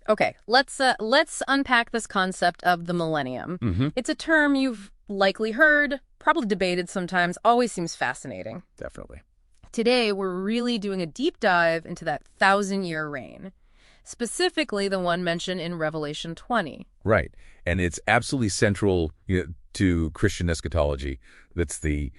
Okay, let's unpack this concept of the millennium. It's a term you've likely heard, probably debated sometimes, always seems fascinating. Definitely. Today, we're really doing a deep dive into that 1,000-year reign, specifically the one mentioned in Revelation 20. Right. And it's absolutely central to Christian eschatology. That's the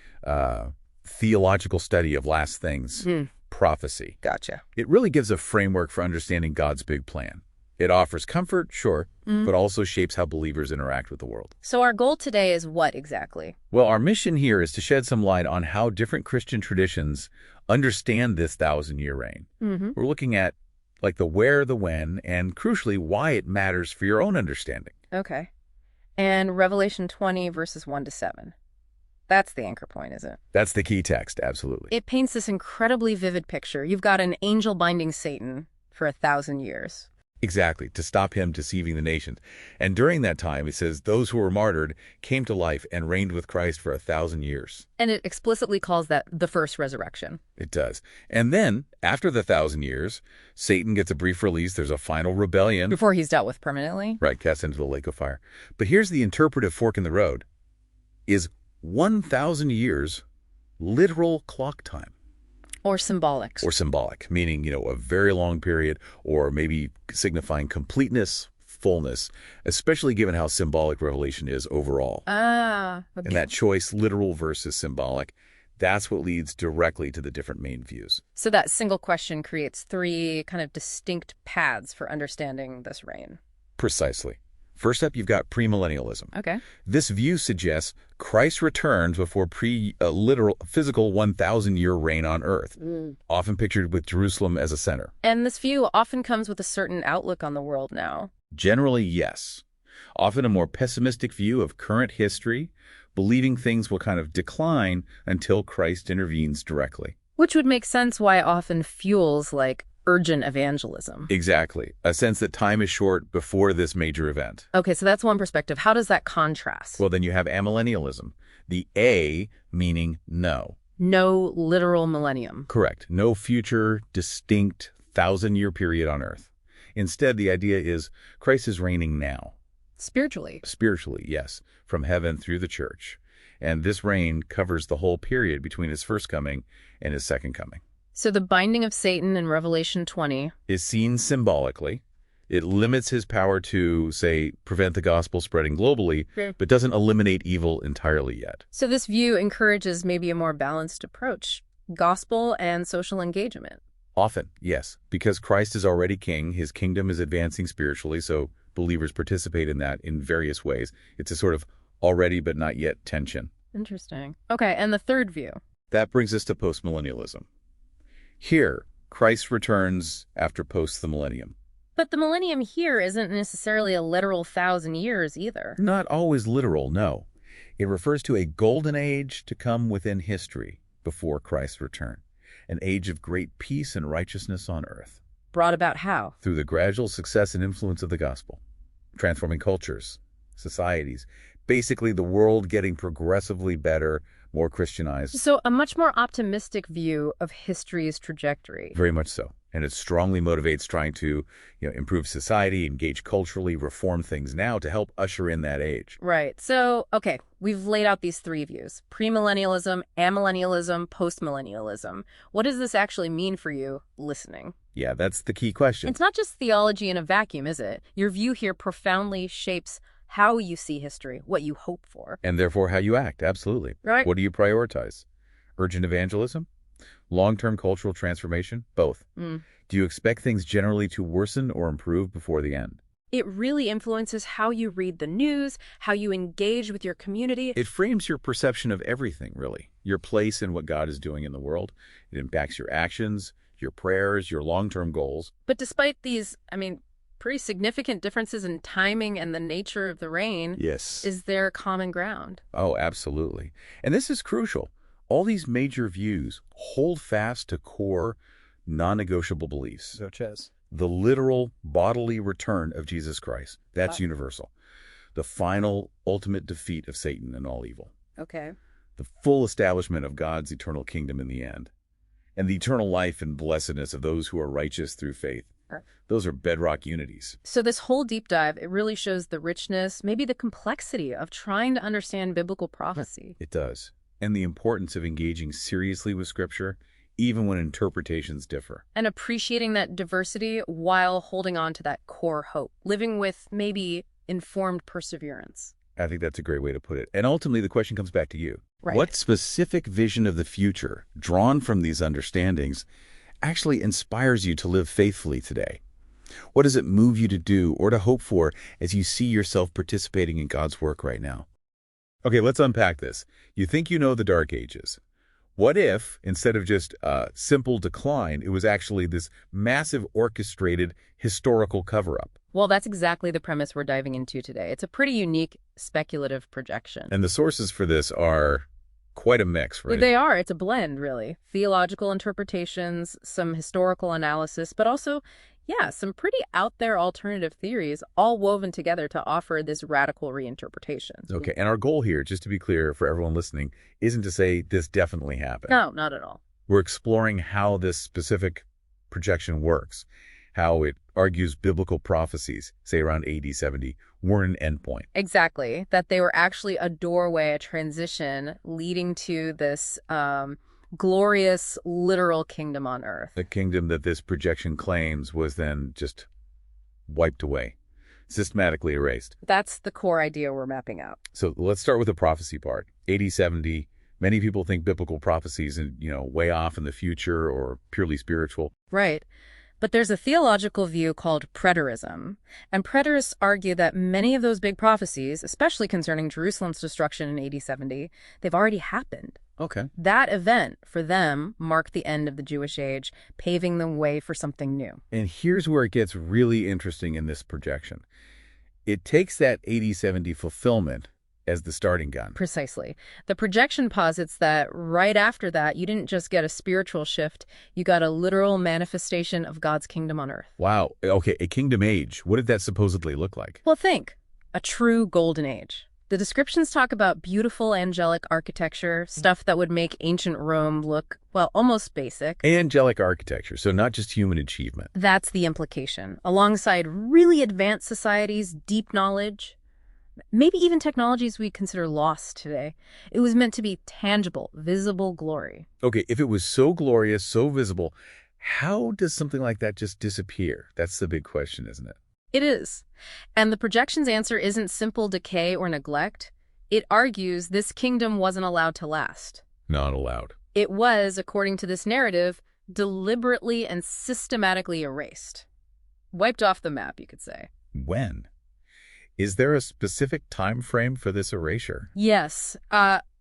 theological study of last things, prophecy. Gotcha. It really gives a framework for understanding God's big plan. It offers comfort, sure, but also shapes how believers interact with the world. So our goal today is what exactly? Well, our mission here is to shed some light on how different Christian traditions understand this 1,000-year reign. We're looking at like the where, the when, and crucially, why it matters for your own understanding. Okay. And Revelation 20, verses 1 to 7. That's the anchor point, is it? That's the key text, absolutely. It paints this incredibly vivid picture. You've got an angel binding Satan for 1,000 years. Exactly, to stop him deceiving the nations. And during that time, it says, those who were martyred came to life and reigned with Christ for 1,000 years. And it explicitly calls that the first resurrection. It does. And then, after the 1,000 years, Satan gets a brief release. There's a final rebellion. Before he's dealt with permanently? Right, cast into the lake of fire. But here's the interpretive fork in the road. Is 1,000 years literal clock time? Or symbolic. Or symbolic, meaning, a very long period, or maybe signifying completeness, fullness, especially given how symbolic Revelation is overall. Okay. And that choice, literal versus symbolic, that's what leads directly to the different main views. So that single question creates three kind of distinct paths for understanding this reign. Precisely. First up, you've got premillennialism. Okay. This view suggests Christ returns before literal physical 1,000-year reign on earth, often pictured with Jerusalem as a center. And this view often comes with a certain outlook on the world now. Generally, yes. Often a more pessimistic view of current history, believing things will kind of decline until Christ intervenes directly. Which would make sense why it often fuels, urgent evangelism. Exactly. A sense that time is short before this major event. Okay, so that's one perspective. How does that contrast? Well, then you have amillennialism. The A meaning no. No literal millennium. Correct. No future, distinct 1,000-year period on earth. Instead, the idea is Christ is reigning now. Spiritually. Spiritually, yes. From heaven through the church. And this reign covers the whole period between his first coming and his second coming. So the binding of Satan in Revelation 20 is seen symbolically. It limits his power to, say, prevent the gospel spreading globally, but doesn't eliminate evil entirely yet. So this view encourages maybe a more balanced approach, gospel and social engagement. Often, yes. Because Christ is already king, his kingdom is advancing spiritually, so believers participate in that in various ways. It's a sort of already but not yet tension. Interesting. Okay, and the third view? That brings us to postmillennialism. Here, Christ returns after post the millennium. But the millennium here isn't necessarily a literal 1,000 years either. Not always literal, no. It refers to a golden age to come within history before Christ's return, an age of great peace and righteousness on earth. Brought about how? Through the gradual success and influence of the gospel, transforming cultures, societies, basically the world getting progressively better, more Christianized. So a much more optimistic view of history's trajectory. Very much so. And it strongly motivates trying to improve society, engage culturally, reform things now to help usher in that age. Right. So, okay, we've laid out these three views: premillennialism, amillennialism, postmillennialism. What does this actually mean for you listening? Yeah, that's the key question. It's not just theology in a vacuum, is it? Your view here profoundly shapes how you see history, what you hope for. And therefore how you act, absolutely. Right. What do you prioritize? Urgent evangelism? Long-term cultural transformation? Both. Do you expect things generally to worsen or improve before the end? It really influences how you read the news, how you engage with your community. It frames your perception of everything, really. Your place in what God is doing in the world. It impacts your actions, your prayers, your long-term goals. But despite these, pretty significant differences in timing and the nature of the reign, yes, is there common ground? Oh, absolutely. And this is crucial. All these major views hold fast to core, non-negotiable beliefs. Such as? The literal bodily return of Jesus Christ. That's universal. The final, ultimate defeat of Satan and all evil. Okay. The full establishment of God's eternal kingdom in the end. And the eternal life and blessedness of those who are righteous through faith Those are bedrock unities. So this whole deep dive, it really shows the richness, maybe the complexity of trying to understand biblical prophecy. It does. And the importance of engaging seriously with Scripture, even when interpretations differ. And appreciating that diversity while holding on to that core hope, living with maybe informed perseverance. I think that's a great way to put it. And ultimately, the question comes back to you. Right. What specific vision of the future, drawn from these understandings, actually inspires you to live faithfully today? What does it move you to do or to hope for as you see yourself participating in God's work right now? Okay, let's unpack this. You think you know the Dark Ages. What if, instead of just a simple decline, it was actually this massive orchestrated historical cover-up? Well, that's exactly the premise we're diving into today. It's a pretty unique speculative projection. And the sources for this are quite a mix, right? They are. It's a blend, really. Theological interpretations, some historical analysis, but also, yeah, some pretty out-there alternative theories all woven together to offer this radical reinterpretation. Okay, and our goal here, just to be clear for everyone listening, isn't to say this definitely happened. No, not at all. We're exploring how this specific projection works, how it argues biblical prophecies, say around AD 70, weren't an endpoint. Exactly. That they were actually a doorway, a transition leading to this glorious, literal kingdom on earth. The kingdom that this projection claims was then just wiped away, systematically erased. That's the core idea we're mapping out. So let's start with the prophecy part. AD 70, many people think biblical prophecies and, way off in the future or purely spiritual. Right. But there's a theological view called preterism, and preterists argue that many of those big prophecies, especially concerning Jerusalem's destruction in AD 70, they've already happened. Okay. That event, for them, marked the end of the Jewish age, paving the way for something new. And here's where it gets really interesting in this projection. It takes that AD 70 fulfillment as the starting gun. Precisely. The projection posits that right after that, you didn't just get a spiritual shift, you got a literal manifestation of God's kingdom on earth. Wow. Okay, a kingdom age. What did that supposedly look like? Well, think. A true golden age. The descriptions talk about beautiful angelic architecture, stuff that would make ancient Rome look, well, almost basic. Angelic architecture, so not just human achievement. That's the implication. Alongside really advanced societies, deep knowledge, maybe even technologies we consider lost today. It was meant to be tangible, visible glory. Okay, if it was so glorious, so visible, how does something like that just disappear? That's the big question, isn't it? It is. And the projection's answer isn't simple decay or neglect. It argues this kingdom wasn't allowed to last. Not allowed. It was, according to this narrative, deliberately and systematically erased. Wiped off the map, you could say. When? Is there a specific time frame for this erasure? Yes.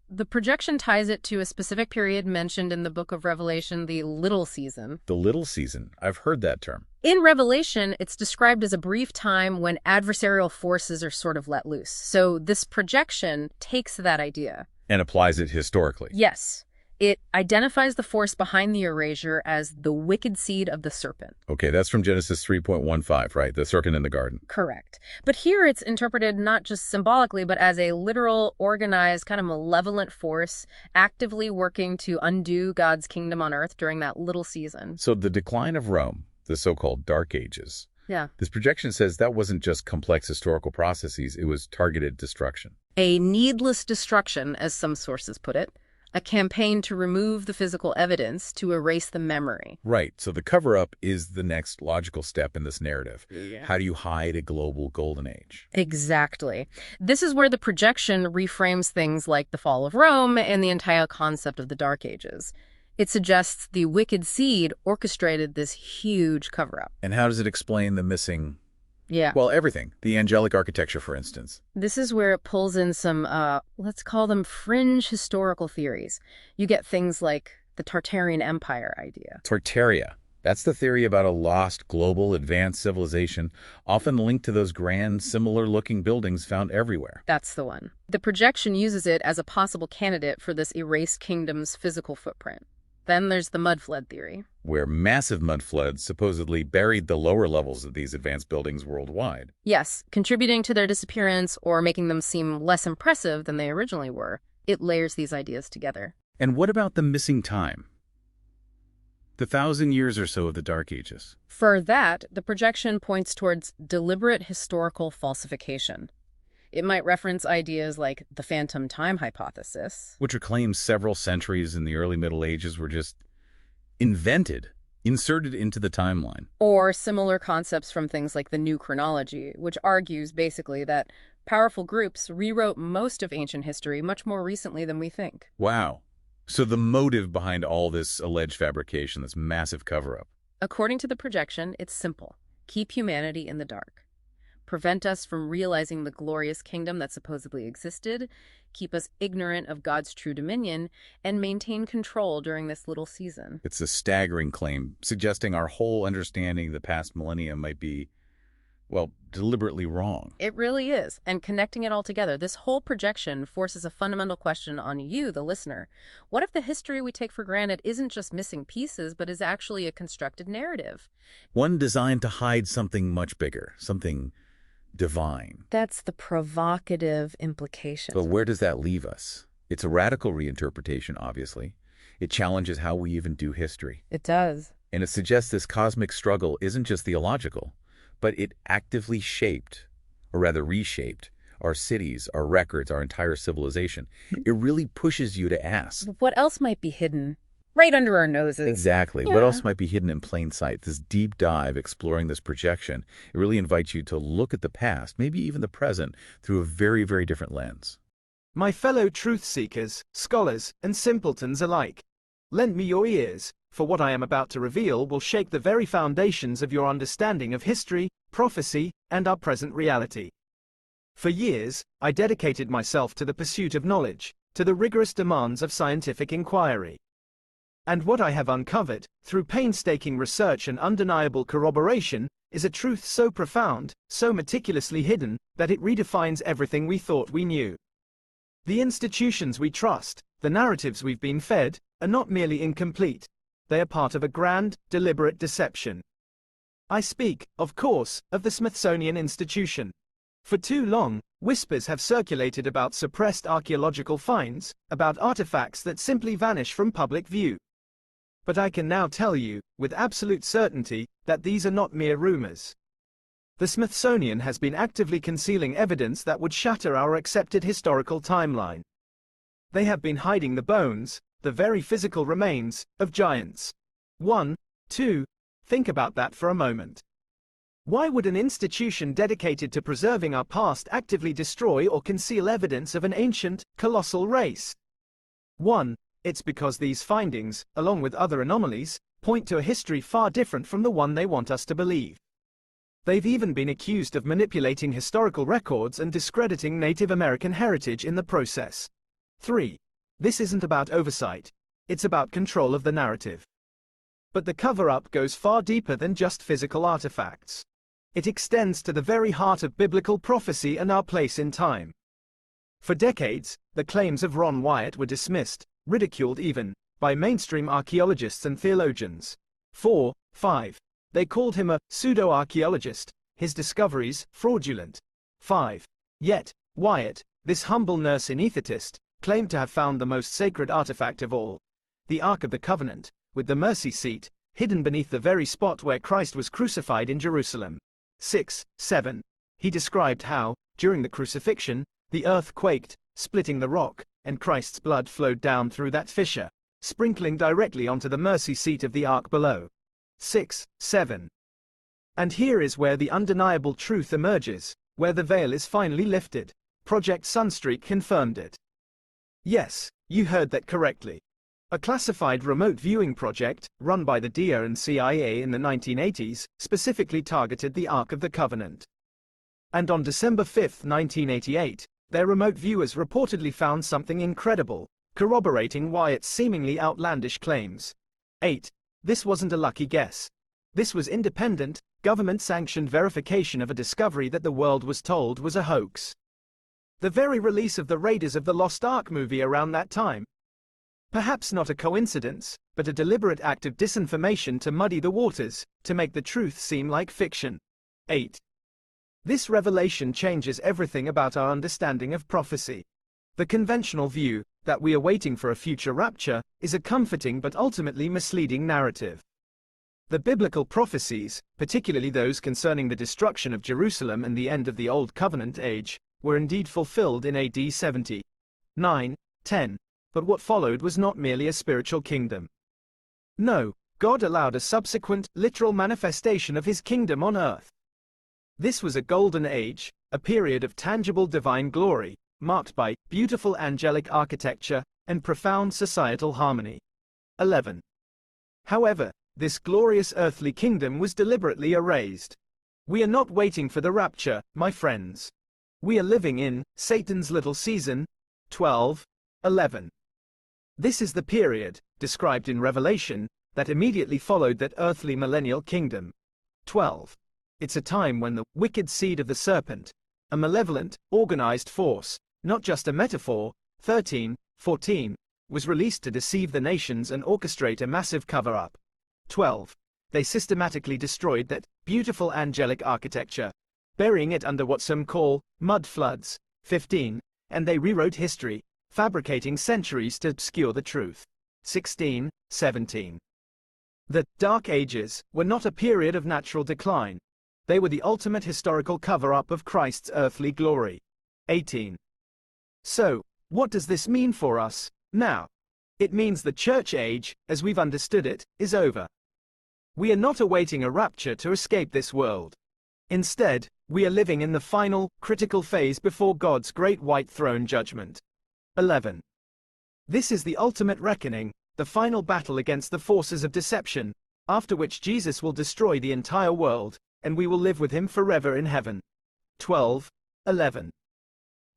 The projection ties it to a specific period mentioned in the book of Revelation, the little season. The little season. I've heard that term. In Revelation, it's described as a brief time when adversarial forces are sort of let loose. So this projection takes that idea. And applies it historically. Yes. It identifies the force behind the erasure as the wicked seed of the serpent. Okay, that's from Genesis 3.15, right? The serpent in the garden. Correct. But here it's interpreted not just symbolically, but as a literal, organized, kind of malevolent force actively working to undo God's kingdom on earth during that little season. So the decline of Rome, the so-called Dark Ages. Yeah. This projection says that wasn't just complex historical processes, it was targeted destruction. A needless destruction, as some sources put it. A campaign to remove the physical evidence, to erase the memory. Right. So the cover-up is the next logical step in this narrative. Yeah. How do you hide a global golden age? Exactly. This is where the projection reframes things like the fall of Rome and the entire concept of the Dark Ages. It suggests the wicked seed orchestrated this huge cover-up. And how does it explain the missing... Yeah. Well, everything. The angelic architecture, for instance. This is where it pulls in some, let's call them fringe historical theories. You get things like the Tartarian Empire idea. Tartaria. That's the theory about a lost global advanced civilization, often linked to those grand, similar-looking buildings found everywhere. That's the one. The projection uses it as a possible candidate for this erased kingdom's physical footprint. Then there's the mud flood theory, where massive mud floods supposedly buried the lower levels of these advanced buildings worldwide. Yes, contributing to their disappearance or making them seem less impressive than they originally were. It layers these ideas together. And what about the missing time? The 1,000 years or so of the Dark Ages. For that, the projection points towards deliberate historical falsification. It might reference ideas like the phantom time hypothesis, Which are claims several centuries in the early Middle Ages were just invented, inserted into the timeline. or similar concepts from things like the new chronology, which argues basically that powerful groups rewrote most of ancient history much more recently than we think. Wow. So the motive behind all this alleged fabrication, this massive cover-up. According to the projection, it's simple. Keep humanity in the dark. Prevent us from realizing the glorious kingdom that supposedly existed, keep us ignorant of God's true dominion, and maintain control during this little season. It's a staggering claim, suggesting our whole understanding of the past millennium might be, well, deliberately wrong. It really is. And connecting it all together, this whole projection forces a fundamental question on you, the listener. What if the history we take for granted isn't just missing pieces, but is actually a constructed narrative? One designed to hide something much bigger, something divine. That's the provocative implication. But where does that leave us? It's a radical reinterpretation, obviously. It challenges how we even do history. It does. And it suggests this cosmic struggle isn't just theological, but it actively shaped, or rather reshaped, our cities, our records, our entire civilization. It really pushes you to ask. What else might be hidden right under our noses? Exactly. Yeah. What else might be hidden in plain sight? This deep dive exploring this projection, it really invites you to look at the past, maybe even the present, through a very, very different lens. My fellow truth-seekers, scholars, and simpletons alike, lend me your ears, for what I am about to reveal will shake the very foundations of your understanding of history, prophecy, and our present reality. For years, I dedicated myself to the pursuit of knowledge, to the rigorous demands of scientific inquiry. And what I have uncovered, through painstaking research and undeniable corroboration, is a truth so profound, so meticulously hidden, that it redefines everything we thought we knew. The institutions we trust, the narratives we've been fed, are not merely incomplete. They are part of a grand, deliberate deception. I speak, of course, of the Smithsonian Institution. For too long, whispers have circulated about suppressed archaeological finds, about artifacts that simply vanish from public view. But I can now tell you, with absolute certainty, that these are not mere rumors. The Smithsonian has been actively concealing evidence that would shatter our accepted historical timeline. They have been hiding the bones, the very physical remains, of giants. 1, 2, think about that for a moment. Why would an institution dedicated to preserving our past actively destroy or conceal evidence of an ancient, colossal race? 1. It's because these findings, along with other anomalies, point to a history far different from the one they want us to believe. They've even been accused of manipulating historical records and discrediting Native American heritage in the process. 3. This isn't about oversight. It's about control of the narrative. But the cover-up goes far deeper than just physical artifacts. It extends to the very heart of biblical prophecy and our place in time. For decades, the claims of Ron Wyatt were dismissed, ridiculed even, by mainstream archaeologists and theologians. 4, 5. They called him a pseudo-archaeologist, his discoveries fraudulent. 5. Yet, Wyatt, this humble nurse anesthetist, claimed to have found the most sacred artifact of all, the Ark of the Covenant, with the mercy seat, hidden beneath the very spot where Christ was crucified in Jerusalem. 6, 7. He described how, during the crucifixion, the earth quaked, splitting the rock, and Christ's blood flowed down through that fissure, sprinkling directly onto the mercy seat of the ark below. 6, 7. And here is where the undeniable truth emerges, where the veil is finally lifted. Project Sunstreak confirmed it. Yes, you heard that correctly. A classified remote viewing project, run by the DIA and CIA in the 1980s, specifically targeted the Ark of the Covenant. And on December 5, 1988, their remote viewers reportedly found something incredible, corroborating Wyatt's seemingly outlandish claims. 8. This wasn't a lucky guess. This was independent, government-sanctioned verification of a discovery that the world was told was a hoax. The very release of the Raiders of the Lost Ark movie around that time. Perhaps not a coincidence, but a deliberate act of disinformation to muddy the waters, to make the truth seem like fiction. 8. This revelation changes everything about our understanding of prophecy. The conventional view, that we are waiting for a future rapture, is a comforting but ultimately misleading narrative. The biblical prophecies, particularly those concerning the destruction of Jerusalem and the end of the Old Covenant age, were indeed fulfilled in AD 70, 9, 10, but what followed was not merely a spiritual kingdom. No, God allowed a subsequent, literal manifestation of his kingdom on earth. This was a golden age, a period of tangible divine glory, marked by beautiful angelic architecture and profound societal harmony. 11. However, this glorious earthly kingdom was deliberately erased. We are not waiting for the rapture, my friends. We are living in Satan's little season. 12, 11. This is the period, described in Revelation, that immediately followed that earthly millennial kingdom. 12. It's a time when the wicked seed of the serpent, a malevolent, organized force, not just a metaphor, 13, 14, was released to deceive the nations and orchestrate a massive cover-up. 12. They systematically destroyed that beautiful angelic architecture, burying it under what some call mud floods. 15. And they rewrote history, fabricating centuries to obscure the truth. 16, 17. The Dark Ages were not a period of natural decline. They were the ultimate historical cover-up of Christ's earthly glory. 18. So, what does this mean for us now? It means the church age, as we've understood it, is over. We are not awaiting a rapture to escape this world. Instead, we are living in the final, critical phase before God's great white throne judgment. 11. This is the ultimate reckoning, the final battle against the forces of deception, after which Jesus will destroy the entire world, and we will live with him forever in heaven. 12, 11.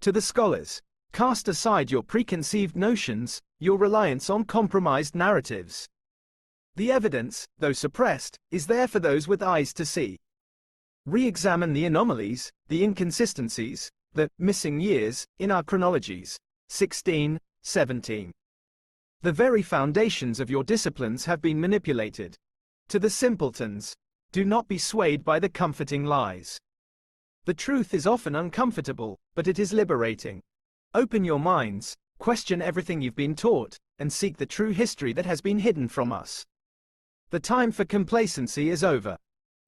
To the scholars, cast aside your preconceived notions, your reliance on compromised narratives. The evidence, though suppressed, is there for those with eyes to see. Re-examine the anomalies, the inconsistencies, the missing years, in our chronologies. 16, 17. The very foundations of your disciplines have been manipulated. To the simpletons, do not be swayed by the comforting lies. The truth is often uncomfortable, but it is liberating. Open your minds, question everything you've been taught, and seek the true history that has been hidden from us. The time for complacency is over.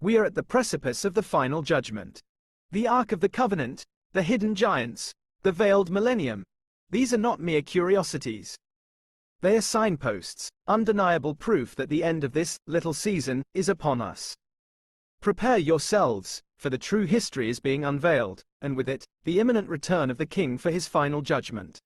We are at the precipice of the final judgment. The Ark of the Covenant, the hidden giants, the veiled millennium. These are not mere curiosities. They are signposts, undeniable proof that the end of this little season is upon us. Prepare yourselves, for the true history is being unveiled, and with it, the imminent return of the King for his final judgment.